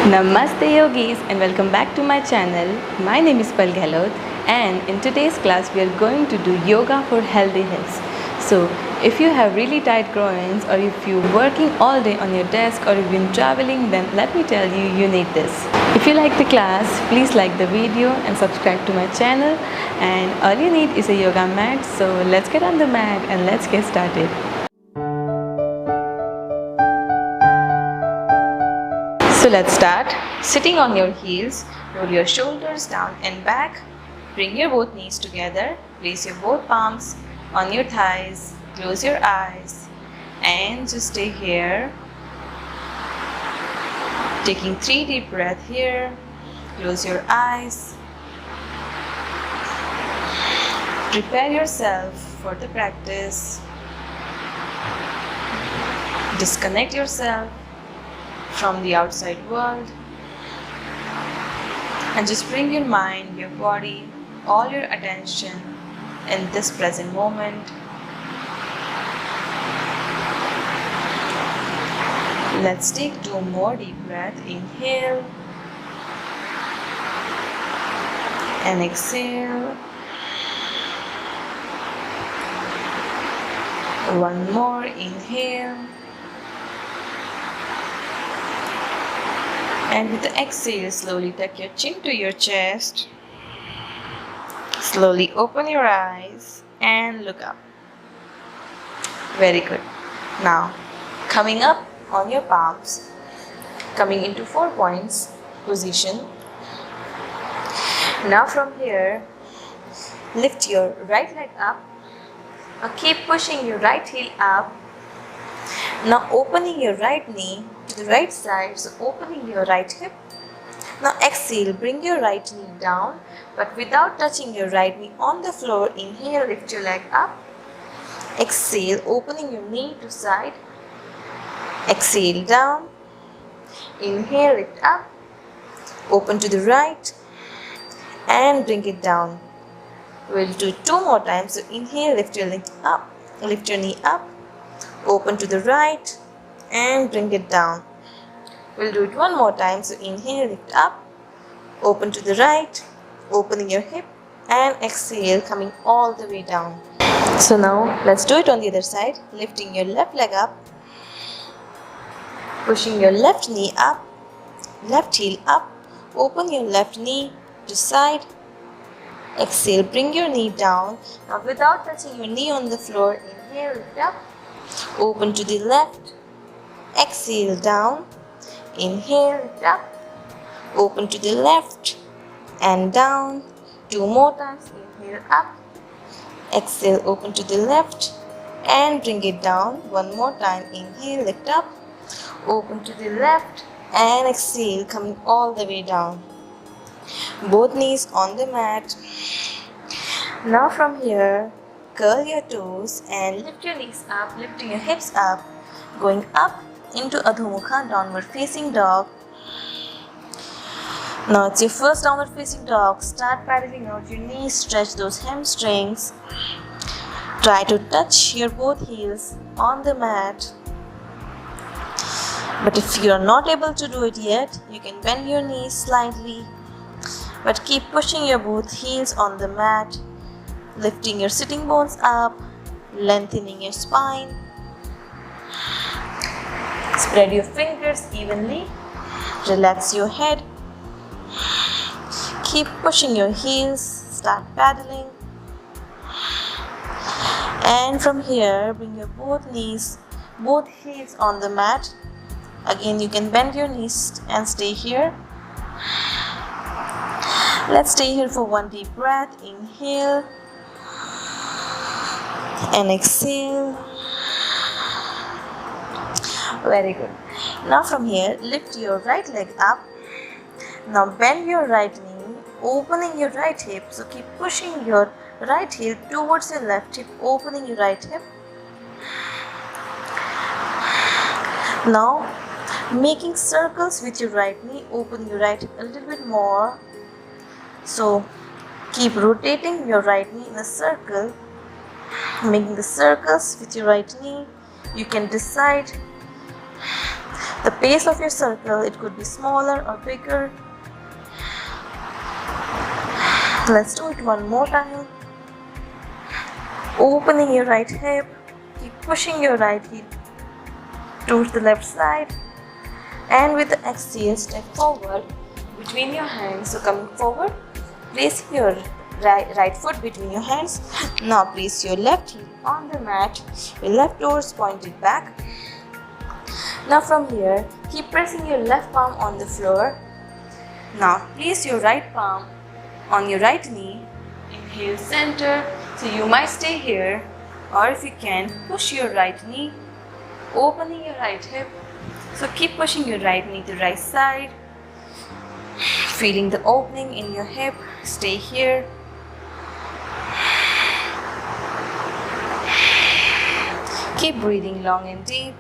Namaste Yogis and welcome back to my channel. My name is Pal Gehlot and in today's class we are going to do yoga for healthy hips. So if you have really tight groins or if you're working all day on your desk or you've been traveling, then let me tell you, you need this. If you like the class, please like the video and subscribe to my channel, and all you need is a yoga mat. So let's get on the mat and let's get started. So let's start. Sitting on your heels, roll your shoulders down and back. Bring your both knees together. Place your both palms on your thighs. Close your eyes and just stay here. Taking 3 deep breaths here. Close your eyes. Prepare yourself for the practice. Disconnect yourself from the outside world and just bring your mind, your body, all your attention in this present moment. Let's take 2 more deep breaths. Inhale and exhale. 1 more. Inhale. And with the exhale, slowly tuck your chin to your chest. Slowly open your eyes and look up. Very good. Now, coming up on your palms, coming into 4 points position. Now from here, lift your right leg up. Now keep pushing your right heel up. Now opening your right knee to the right side, so opening your right hip. Now exhale, bring your right knee down, but without touching your right knee on the floor. Inhale, lift your leg up. Exhale, opening your knee to side. Exhale, down. Inhale, lift up. Open to the right and bring it down. We'll do it 2 more times. So inhale, lift your leg up, lift your knee up. Open to the right and bring it down. We'll do it 1 more time. So inhale, lift up, open to the right, opening your hip, and exhale, coming all the way down. So now let's do it on the other side. Lifting your left leg up, pushing your left knee up, left heel up, open your left knee to side. Exhale, bring your knee down. Now without touching your knee on the floor, inhale, lift up. Open to the left, exhale, down. Inhale, lift up, open to the left and down. 2 more times. Inhale, up, exhale, open to the left and bring it down. 1 more time. Inhale, lift up, open to the left and exhale, coming all the way down. Both knees on the mat. Now from here, curl your toes and lift your knees up, lifting your hips up, going up into Adho Mukha, downward facing dog. Now it's your first downward facing dog. Start paddling out your knees, stretch those hamstrings. Try to touch your both heels on the mat. But if you are not able to do it yet, you can bend your knees slightly. But keep pushing your both heels on the mat. Lifting your sitting bones up, lengthening your spine. Spread your fingers evenly. Relax your head. Keep pushing your heels. Start paddling. And from here, bring your both knees, both heels on the mat. Again, you can bend your knees and stay here. Let's stay here for 1 deep breath. Inhale and exhale. Very good. Now from here, lift your right leg up. Now bend your right knee, opening your right hip. So keep pushing your right heel towards your left hip, opening your right hip. Now making circles with your right knee, open your right hip a little bit more. So keep rotating your right knee in a circle, making the circles with your right knee. You can decide The pace of your circle, it could be smaller or bigger. Let's do it one more time. Opening your right hip, keep pushing your right hip towards the left side, and with the exhale, step forward between your hands. So coming forward, placing your right foot between your hands. Now place your left heel on the mat, your left toes pointed back. Now from here, keep pressing your left palm on the floor. Now place your right palm on your right knee. Inhale, center. So you might stay here, or if you can, push your right knee, opening your right hip. So keep pushing your right knee to right side, feeling the opening in your hip. Stay here. Keep breathing long and deep.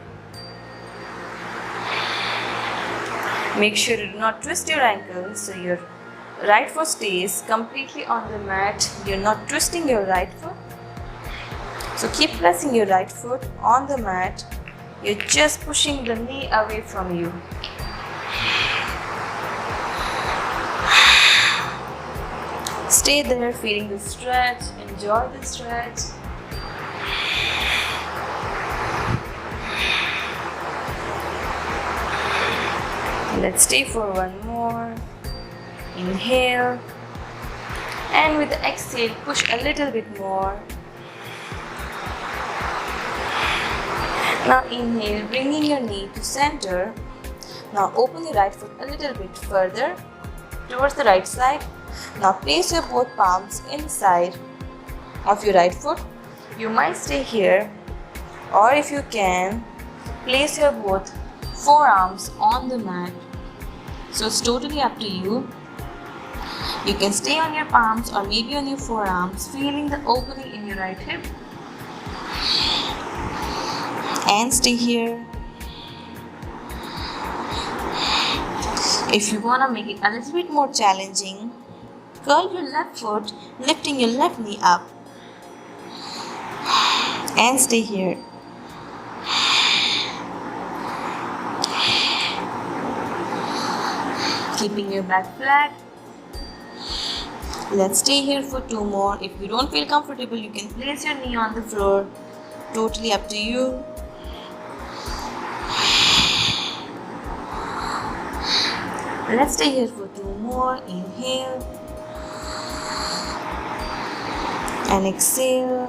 Make sure you do not twist your ankle, so your right foot stays completely on the mat. You're not twisting your right foot. So keep pressing your right foot on the mat. You're just pushing the knee away from you. Stay there, feeling the stretch. Enjoy the stretch. Let's stay for one more. Inhale, and with the exhale, push a little bit more. Now inhale, bringing your knee to center. Now open your right foot a little bit further towards the right side. Now place your both palms inside of your right foot. You might stay here, or if you can, place your both forearms on the mat. So it's totally up to you. You can stay on your palms or maybe on your forearms, feeling the opening in your right hip. And stay here. If you want to make it a little bit more challenging, curl your left foot, lifting your left knee up. And stay here. Keeping your back flat. Let's stay here for two more. If you don't feel comfortable, you can place your knee on the floor. Totally up to you. Let's stay here for two more. Inhale and exhale.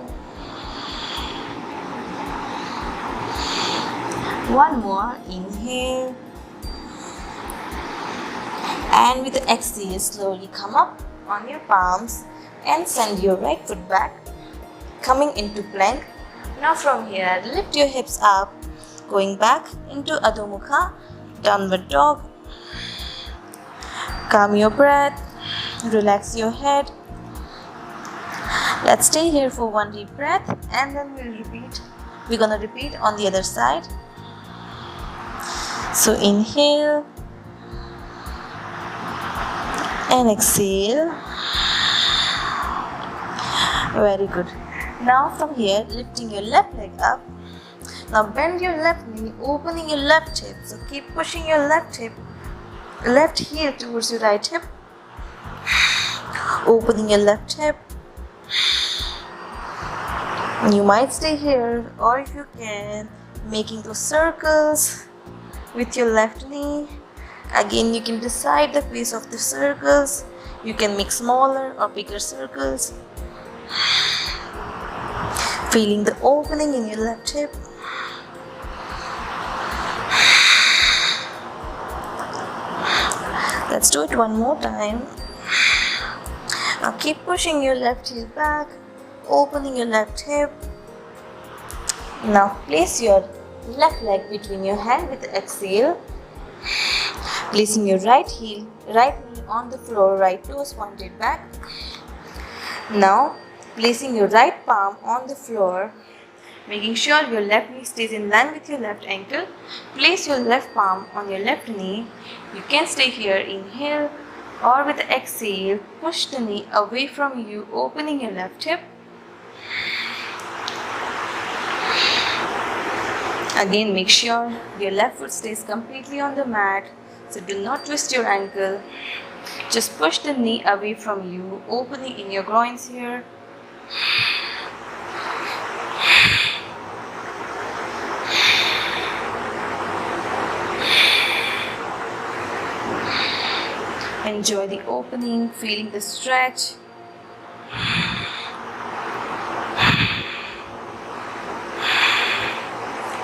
One more. Inhale. And with the exhale, slowly come up on your palms and send your right foot back, coming into plank. Now from here, lift your hips up, going back into Adho Mukha, downward dog. Calm your breath, relax your head. Let's stay here for one deep breath, and then we'll repeat. We're gonna repeat on the other side. So inhale and exhale. Very good. Now from here, lifting your left leg up. Now bend your left knee, opening your left hip. So keep pushing your left heel towards your right hip. Opening your left hip. You might stay here, or if you can, making those circles with your left knee. Again, you can decide the pace of the circles. You can make smaller or bigger circles. Feeling the opening in your left hip. Let's do it one more time. Now keep pushing your left heel back, opening your left hip. Now place your left leg between your hand with the exhale. Placing your right knee on the floor, right toes pointed back. Now, placing your right palm on the floor, making sure your left knee stays in line with your left ankle. Place your left palm on your left knee. You can stay here, inhale, or with the exhale, push the knee away from you, opening your left hip. Again, make sure your left foot stays completely on the mat. So do not twist your ankle. Just push the knee away from you, opening in your groins here. Enjoy the opening, feeling the stretch.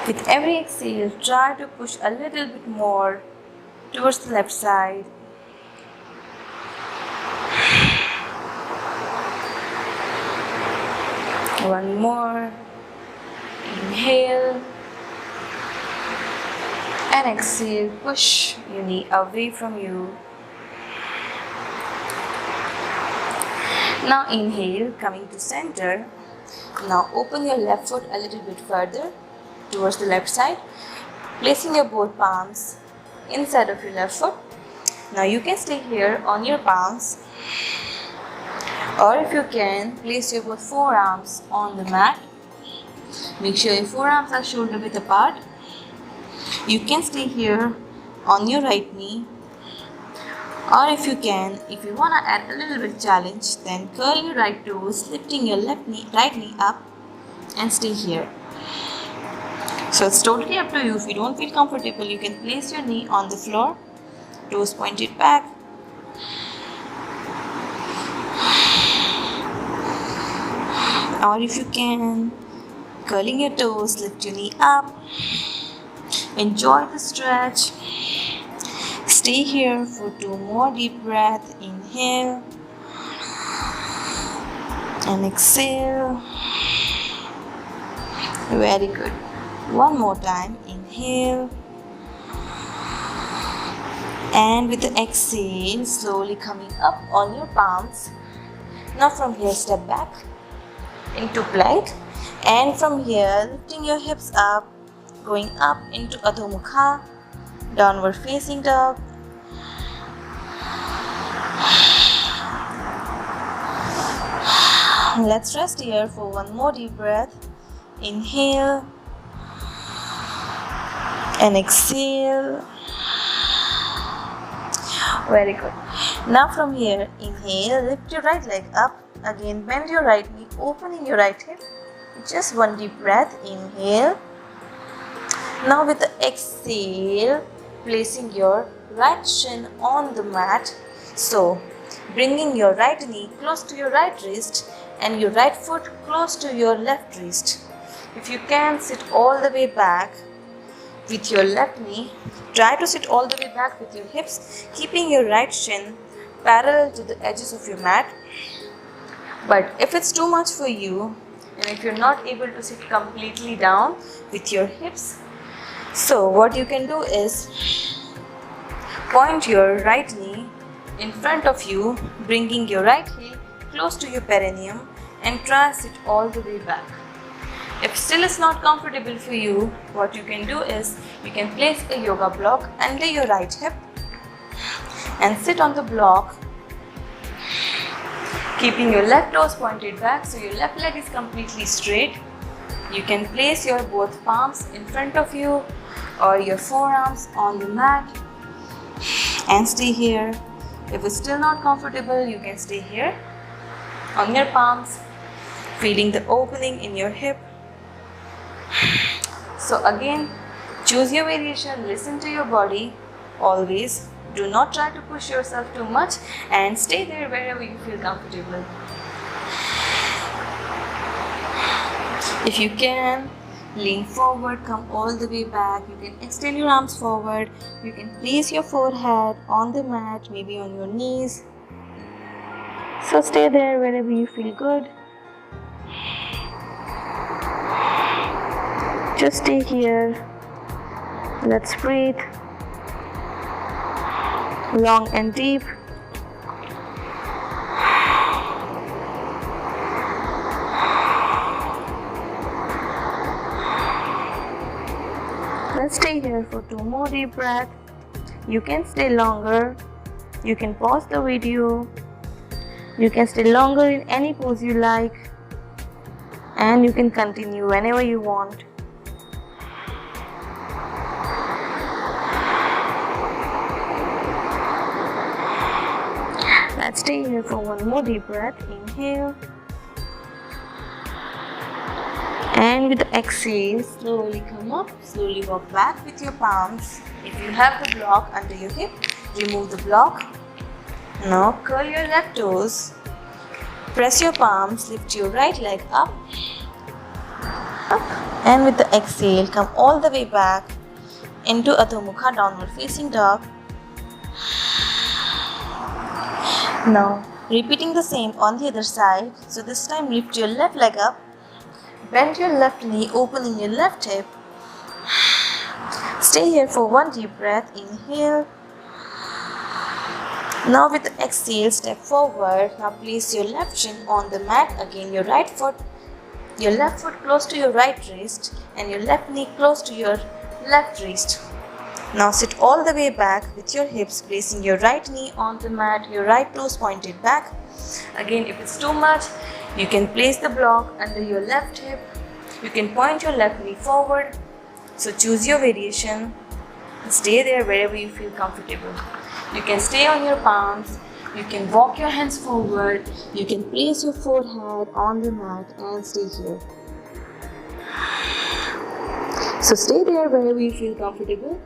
With every exhale, try to push a little bit more towards the left side. One more. Inhale. And exhale, push your knee away from you. Now inhale, coming to center. Now open your left foot a little bit further towards the left side, placing your both palms inside of your left foot. Now you can stay here on your palms, or if you can, place your both forearms on the mat. Make sure your forearms are shoulder width apart. You can stay here on your right knee, or if you can, if you want to add a little bit challenge, then curl your right toes, lifting your right knee up and stay here. So it's totally up to you. If you don't feel comfortable, you can place your knee on the floor, toes pointed back. Or if you can, curling your toes, lift your knee up. Enjoy the stretch. Stay here for 2 more deep breaths. Inhale and exhale. Very good. One more time. Inhale. And with the exhale, slowly coming up on your palms. Now from here, step back into plank. And from here, lifting your hips up, going up into Adho Mukha, downward facing dog. Let's rest here for 1 more deep breath. Inhale and exhale. Very good. Now from here, inhale, lift your right leg up. Again, bend your right knee, opening your right hip. Just 1 deep breath. Inhale. Now with the exhale, placing your right shin on the mat. So, bringing your right knee close to your right wrist and your right foot close to your left wrist. If you can, sit all the way back with your left knee. Try to sit all the way back with your hips, keeping your right shin parallel to the edges of your mat. But if it's too much for you, and if you're not able to sit completely down with your hips, so what you can do is point your right knee in front of you, bringing your right heel close to your perineum, and try to sit all the way back. If still it's not comfortable for you, what you can do is you can place a yoga block under your right hip and sit on the block, keeping your left toes pointed back so your left leg is completely straight. You can place your both palms in front of you or your forearms on the mat and stay here. If it's still not comfortable, you can stay here on your palms, feeling the opening in your hip. So again, choose your variation, listen to your body. Always do not try to push yourself too much and stay there wherever you feel comfortable. If you can, lean forward, come all the way back. You can extend your arms forward. You can place your forehead on the mat, maybe on your knees. So stay there wherever you feel good. Just stay here. Let's breathe. Long and deep. Let's stay here for 2 more deep breaths. You can stay longer. You can pause the video. You can stay longer in any pose you like. And you can continue whenever you want. Let's stay here for one more deep breath. Inhale. And with the exhale, slowly come up, slowly walk back with your palms. If you have the block under your hip, remove the block. Now curl your left toes. Press your palms, lift your right leg up. And with the exhale, come all the way back into Adho Mukha, downward facing dog. Now repeating the same on the other side. So this time lift your left leg up. Bend your left knee, opening your left hip. Stay here for one deep breath. Inhale. Now with the exhale, step forward. Now place your left shin on the mat. Again, your left foot close to your right wrist and your left knee close to your left wrist. Now sit all the way back with your hips, placing your right knee on the mat, your right toes pointed back. Again, if it's too much, you can place the block under your left hip. You can point your left knee forward. So choose your variation. Stay there wherever you feel comfortable. You can stay on your palms. You can walk your hands forward. You can place your forehead on the mat and stay here. So stay there wherever you feel comfortable.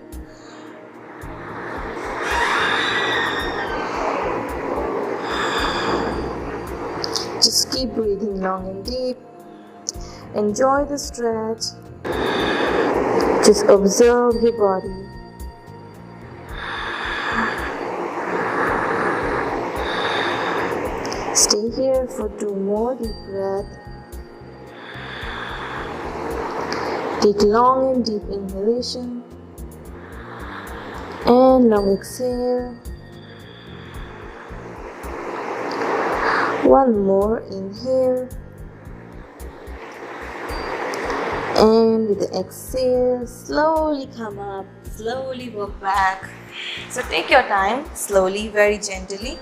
Just keep breathing long and deep. Enjoy the stretch. Just observe your body. Stay here for 2 more deep breaths. Take long and deep inhalation and long exhale. One more inhale. And with the exhale, slowly come up, slowly walk back. So take your time, slowly, very gently.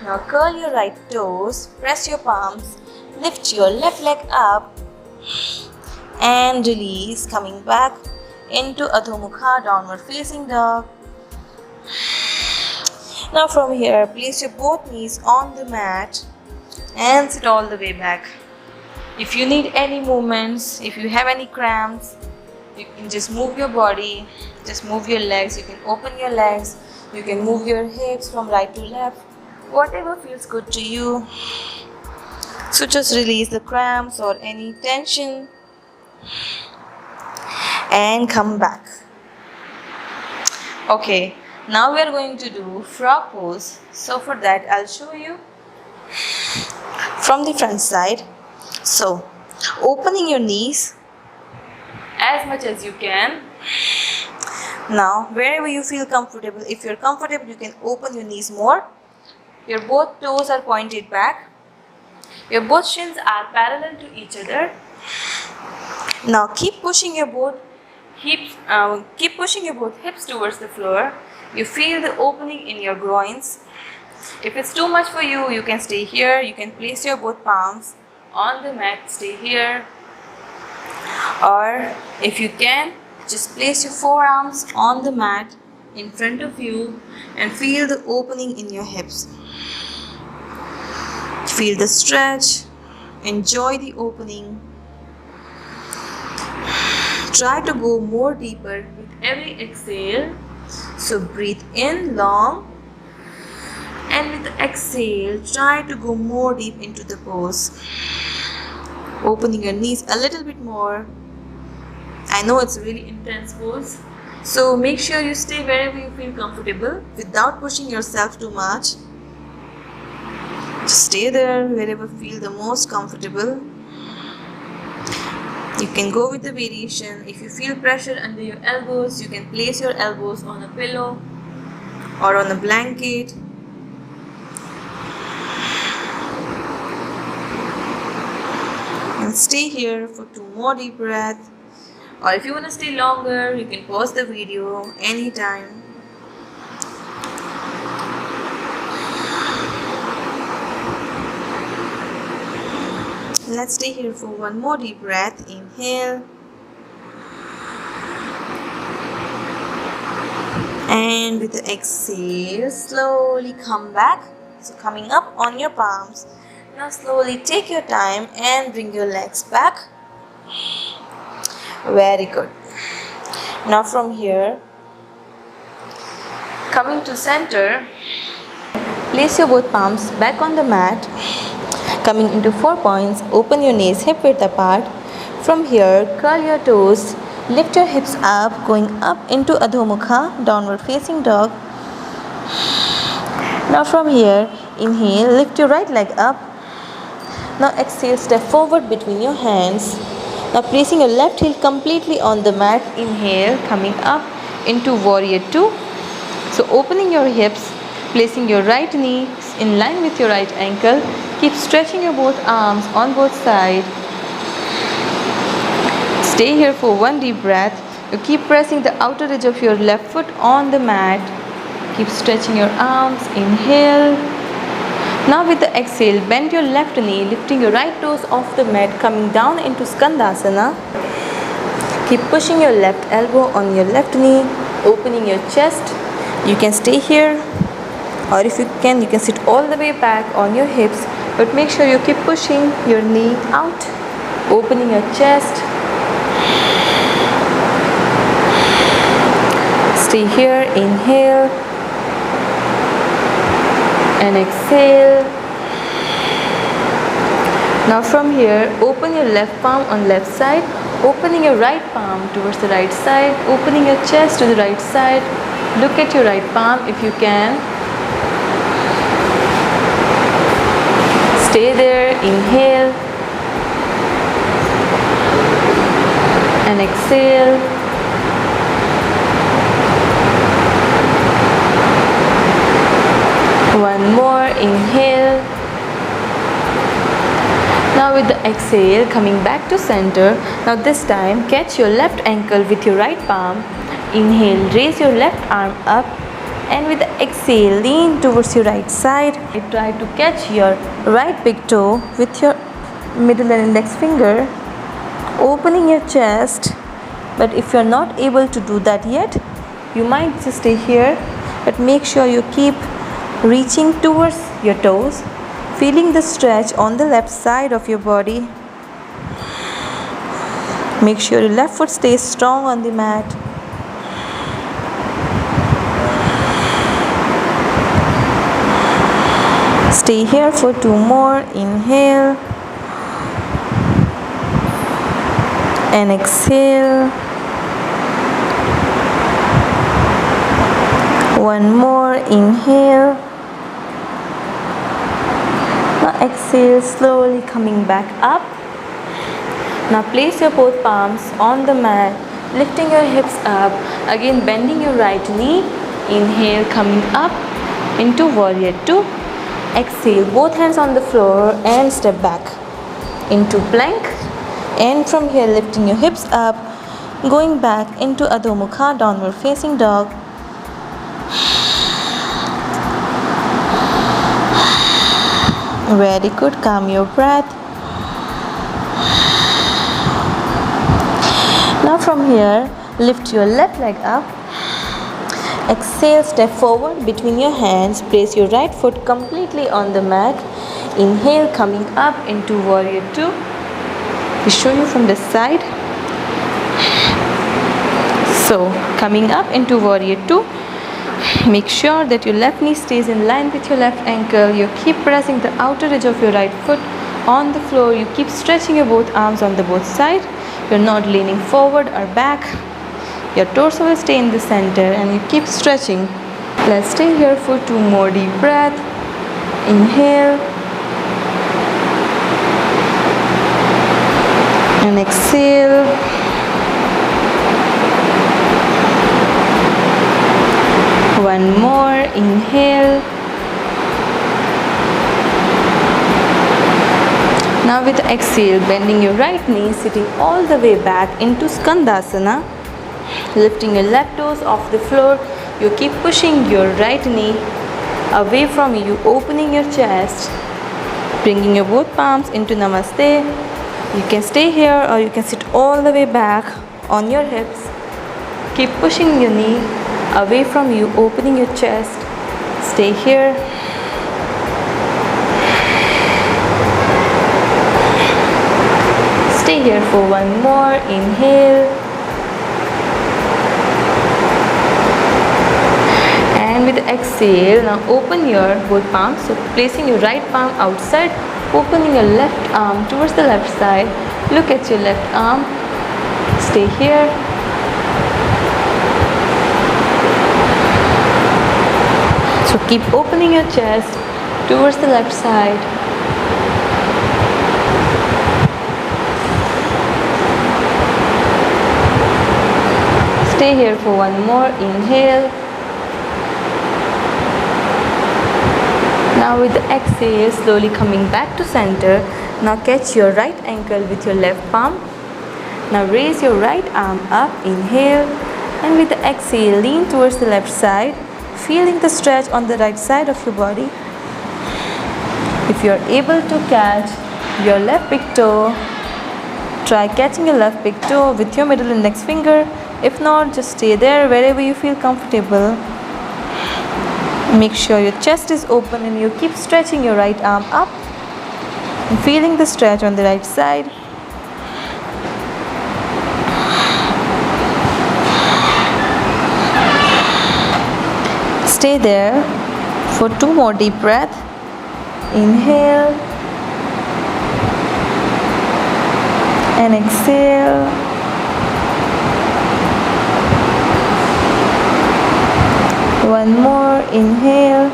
Now curl your right toes, press your palms, lift your left leg up and release, coming back into Adho Mukha, downward facing dog. Now from here, place your both knees on the mat and sit all the way back. If you need any movements, if you have any cramps, you can just move your body, just move your legs. You can open your legs, you can move your hips from right to left, whatever feels good to you. So just release the cramps or any tension and come back. Okay, now we are going to do frog pose. So for that, I'll show you from the front side. So opening your knees as much as you can. Now wherever you feel comfortable, if you're comfortable, you can open your knees more. Your both toes are pointed back. Your both shins are parallel to each other. Now keep pushing your both hips towards the floor. You feel the opening in your groins. If it's too much for you, you can stay here. You can place your both palms on the mat, stay here. Or if you can, just place your forearms on the mat in front of you and feel the opening in your hips. Feel the stretch. Enjoy the opening. Try to go more deeper with every exhale. So breathe in long. And with the exhale, try to go more deep into the pose. Opening your knees a little bit more. I know it's a really intense pose. So make sure you stay wherever you feel comfortable without pushing yourself too much. Just stay there wherever you feel the most comfortable. You can go with the variation. If you feel pressure under your elbows, you can place your elbows on a pillow or on a blanket. And stay here for 2 more deep breaths. Or if you want to stay longer, you can pause the video anytime. Let's stay here for 1 more deep breath. Inhale. And with the exhale, slowly come back. So coming up on your palms. Now slowly take your time and bring your legs back. Very good. Now from here, coming to center, place your both palms back on the mat. Coming into 4 points, open your knees hip width apart. From here, curl your toes, lift your hips up, going up into Adho Mukha, downward facing dog. Now from here, inhale, lift your right leg up. Now exhale, step forward between your hands. Now placing your left heel completely on the mat, inhale, coming up into warrior 2. So opening your hips, placing your right knee in line with your right ankle. Keep stretching your both arms on both sides. Stay here for one deep breath. You keep pressing the outer edge of your left foot on the mat. Keep stretching your arms. Inhale. Now with the exhale, bend your left knee, lifting your right toes off the mat, coming down into Skandasana. Keep pushing your left elbow on your left knee, opening your chest. You can stay here, or if you can sit all the way back on your hips, but make sure you keep pushing your knee out, opening your chest. Stay here, inhale and exhale. Now from here, open your left palm on left side, opening your right palm towards the right side, opening your chest to the right side. Look at your right palm if you can. Stay there, inhale and exhale. One more, inhale. Now with the exhale, coming back to center. Now this time, catch your left ankle with your right palm. Inhale, raise your left arm up. And with the exhale, lean towards your right side. Try to catch your right big toe with your middle and index finger, opening your chest. But if you're not able to do that yet, you might just stay here, but make sure you keep reaching towards your toes, feeling the stretch on the left side of your body. Make sure your left foot stays strong on the mat. Stay here for 2 more. Inhale and exhale. One more. Inhale. Now exhale, slowly coming back up. Now place your both palms on the mat, lifting your hips up. Again, bending your right knee. Inhale, coming up into warrior 2. Exhale, both hands on the floor and step back into plank. And from here, lifting your hips up, going back into Adho Mukha, downward facing dog. Very good. Calm your breath. Now from here, lift your left leg up. Exhale, step forward between your hands. Place your right foot completely on the mat. Inhale, coming up into warrior 2. We show you from this side. So, coming up into warrior 2. Make sure that your left knee stays in line with your left ankle. You keep pressing the outer edge of your right foot on the floor. You keep stretching your both arms on the both sides. You're not leaning forward or back. Your torso will stay in the center and you keep stretching. Let's stay here for 2 more deep breaths. Inhale and exhale. One more. Inhale. Now with the exhale, bending your right knee, sitting all the way back into Skandasana. Lifting your left toes off the floor. You keep pushing your right knee away from you, opening your chest. Bringing your both palms into Namaste. You can stay here or you can sit all the way back on your hips. Keep pushing your knee away from you, opening your chest. Stay here. Stay here for one more. Inhale. And with the exhale, now open your both palms. So placing your right palm outside, opening your left arm towards the left side. Look at your left arm. Stay here. So keep opening your chest towards the left side. Stay here for one more. Inhale. Now with the exhale, slowly coming back to center. Now catch your right ankle with your left palm. Now raise your right arm up. Inhale. And with the exhale, lean towards the left side, feeling the stretch on the right side of your body. If you are able to catch your left big toe, try catching your left big toe with your middle index finger. If not, just stay there wherever you feel comfortable. Make sure your chest is open and you keep stretching your right arm up and feeling the stretch on the right side. Stay there for 2 more deep breaths. Inhale and exhale. One more. Inhale.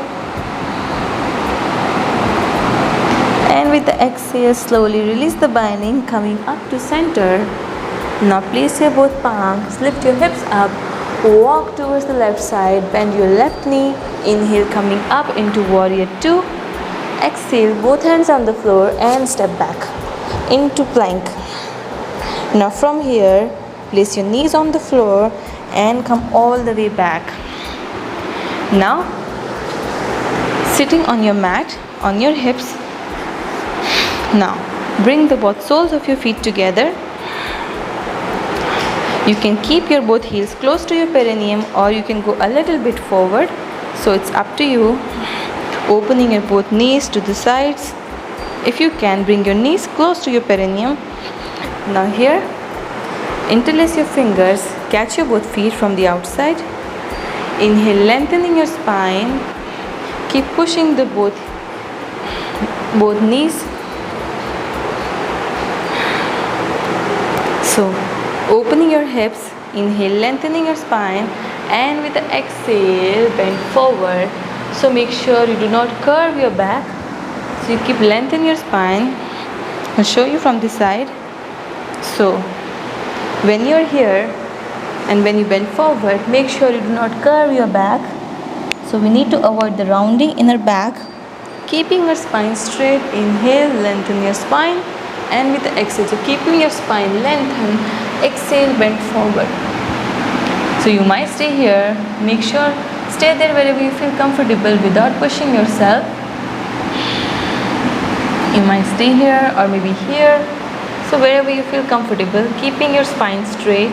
And with the exhale, slowly release the binding, coming up to center. Now place your both palms, lift your hips up, walk towards the left side, bend your left knee. Inhale, coming up into warrior 2. Exhale, both hands on the floor and step back into plank. Now from here, place your knees on the floor and come all the way back. Now, sitting on your mat, on your hips. Now, bring the both soles of your feet together. You can keep your both heels close to your perineum or you can go a little bit forward. So it's up to you. Opening your both knees to the sides. If you can, bring your knees close to your perineum. Now here, interlace your fingers, catch your both feet from the outside. Inhale, lengthening your spine. Keep pushing the both knees. So, opening your hips. Inhale, lengthening your spine. And with the exhale, bend forward. So make sure you do not curve your back. So you keep lengthening your spine. I'll show you from this side. So, when you're here, and when you bend forward, make sure you do not curve your back. So we need to avoid the rounding in our back. Keeping your spine straight. Inhale, lengthen your spine. And with the exhale, so keeping your spine lengthened. Exhale, bend forward. So you might stay here. Make sure, stay there wherever you feel comfortable without pushing yourself. You might stay here or maybe here. So wherever you feel comfortable, keeping your spine straight.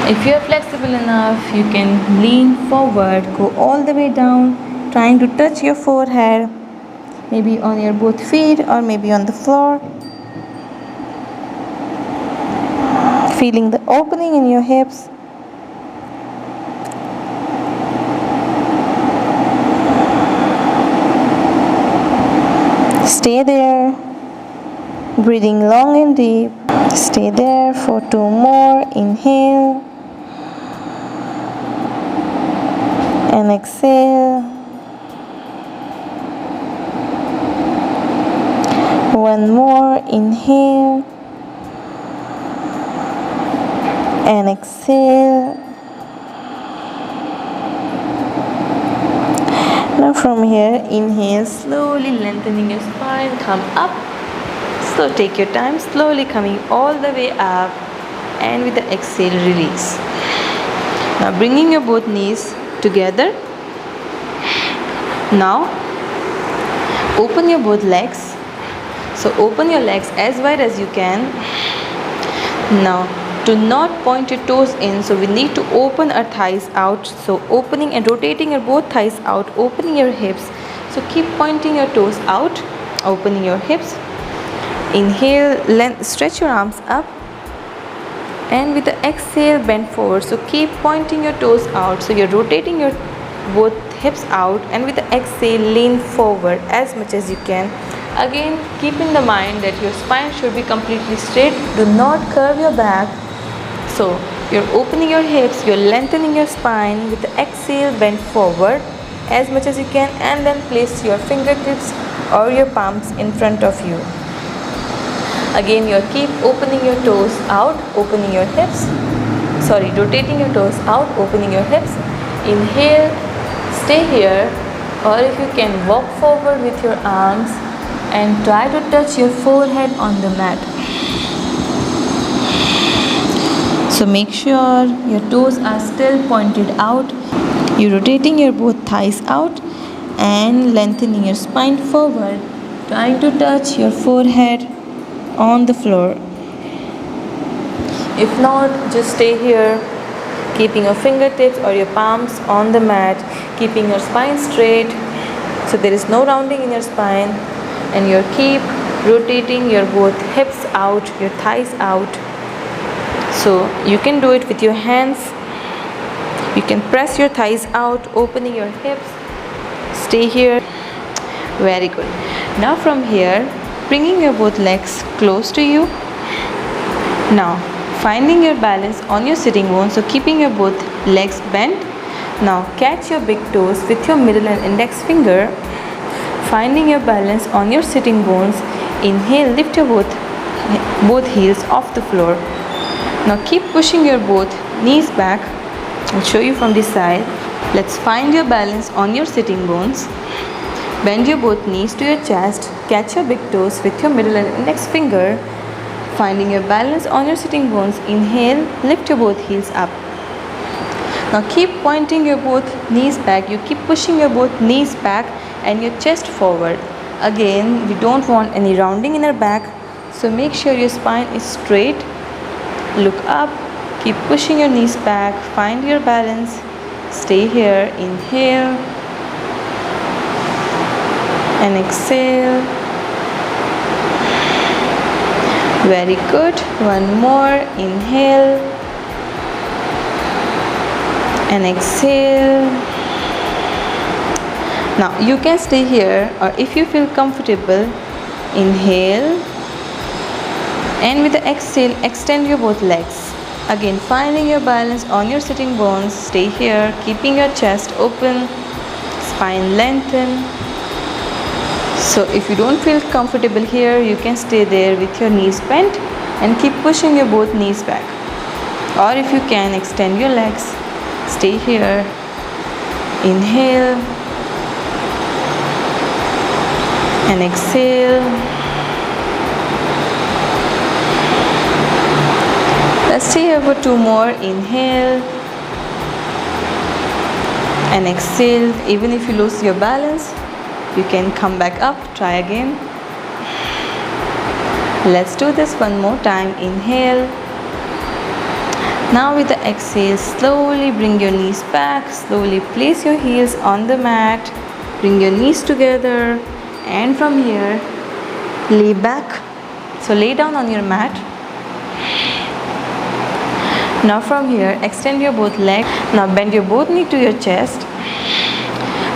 If you are flexible enough, you can lean forward, go all the way down, trying to touch your forehead, maybe on your both feet or maybe on the floor. Feeling the opening in your hips. Stay there, breathing long and deep. Stay there for 2 more. Inhale. And exhale. One more. Inhale. And exhale. Now from here, inhale, slowly lengthening your spine, come up. So take your time, slowly coming all the way up, and with the exhale, release. Now bringing your both knees together. Now open your both legs. So open your legs as wide as you can. Now do not point your toes in, so we need to open our thighs out. So opening and rotating your both thighs out, opening your hips. So keep pointing your toes out, opening your hips. Inhale, stretch your arms up, and with the exhale bend forward. So keep pointing your toes out, so you're rotating your both hips out, and with the exhale lean forward as much as you can. Again, keep in the mind that your spine should be completely straight. Do not curve your back. So you're opening your hips, you're lengthening your spine. With the exhale bend forward as much as you can, and then place your fingertips or your palms in front of you. Again, you keep opening your toes out, opening your hips. Rotating your toes out, opening your hips. Inhale, stay here, or if you can walk forward with your arms and try to touch your forehead on the mat. So make sure your toes are still pointed out. You're rotating your both thighs out and lengthening your spine forward, trying to touch your forehead on the floor. If not, just stay here, keeping your fingertips or your palms on the mat, keeping your spine straight, so there is no rounding in your spine, and you keep rotating your both hips out, your thighs out. So you can do it with your hands. You can press your thighs out, opening your hips. Stay here. Very good. Now from here, bringing your both legs close to you. Now finding your balance on your sitting bones, so keeping your both legs bent. Now catch your big toes with your middle and index finger, finding your balance on your sitting bones. Inhale, lift your both heels off the floor. Now keep pushing your both knees back. I'll show you from this side. Let's find your balance on your sitting bones. Bend your both knees to your chest. Catch your big toes with your middle and index finger, finding your balance on your sitting bones. Inhale, lift your both heels up. Now keep pointing your both knees back. You keep pushing your both knees back and your chest forward. Again, we don't want any rounding in our back, so make sure your spine is straight. Look up, keep pushing your knees back, find your balance. Stay here. Inhale and exhale. Very good. One more. Inhale and exhale. Now you can stay here, or if you feel comfortable, inhale, and with the exhale extend your both legs. Again, finding your balance on your sitting bones. Stay here, keeping your chest open, spine lengthen. So if you don't feel comfortable here, you can stay there with your knees bent and keep pushing your both knees back. Or if you can, extend your legs. Stay here. Inhale and exhale. Let's stay here for two more. Inhale and exhale. Even if you lose your balance, you can come back up. Try again. Let's do this one more time. Inhale. Now with the exhale, slowly bring your knees back. Slowly place your heels on the mat. Bring your knees together, and from here lay back. So lay down on your mat. Now from here, extend your both legs. Now bend your both knee to your chest.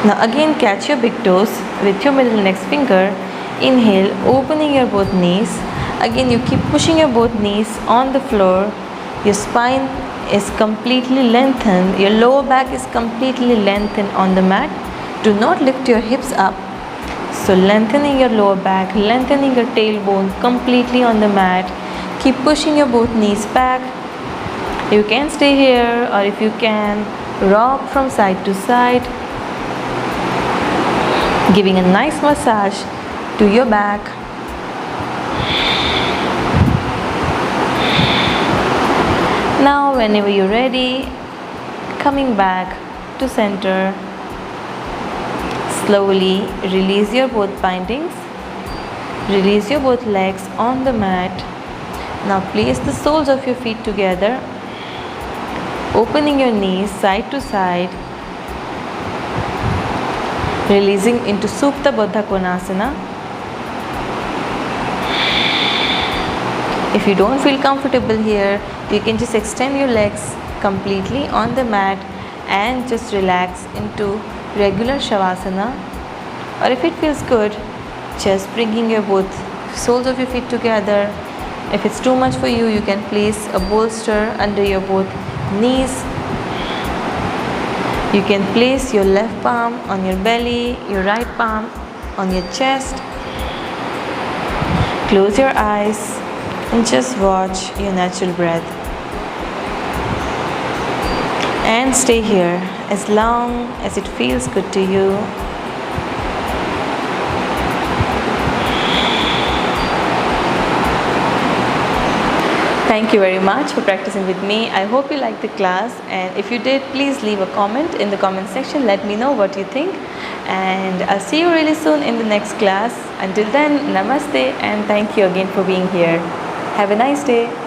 Now again, catch your big toes with your middle index finger. Inhale, opening your both knees. Again, you keep pushing your both knees on the floor. Your spine is completely lengthened. Your lower back is completely lengthened on the mat. Do not lift your hips up. So lengthening your lower back, lengthening your tailbone completely on the mat. Keep pushing your both knees back. You can stay here, or if you can, rock from side to side, giving a nice massage to your back. Now whenever you're ready, coming back to center, slowly release your both bindings, release your both legs on the mat. Now place the soles of your feet together, opening your knees side to side, releasing into Supta Baddha Konasana. If you don't feel comfortable here, you can just extend your legs completely on the mat and just relax into regular Shavasana. Or if it feels good, just bringing your both soles of your feet together. If it's too much for you, you can place a bolster under your both knees. You can place your left palm on your belly, your right palm on your chest. Close your eyes and just watch your natural breath. And stay here as long as it feels good to you. Thank you very much for practicing with me. I hope you liked the class, and if you did, please leave a comment in the comment section. Let me know what you think, and I'll see you really soon in the next class. Until then, namaste and thank you again for being here. Have a nice day.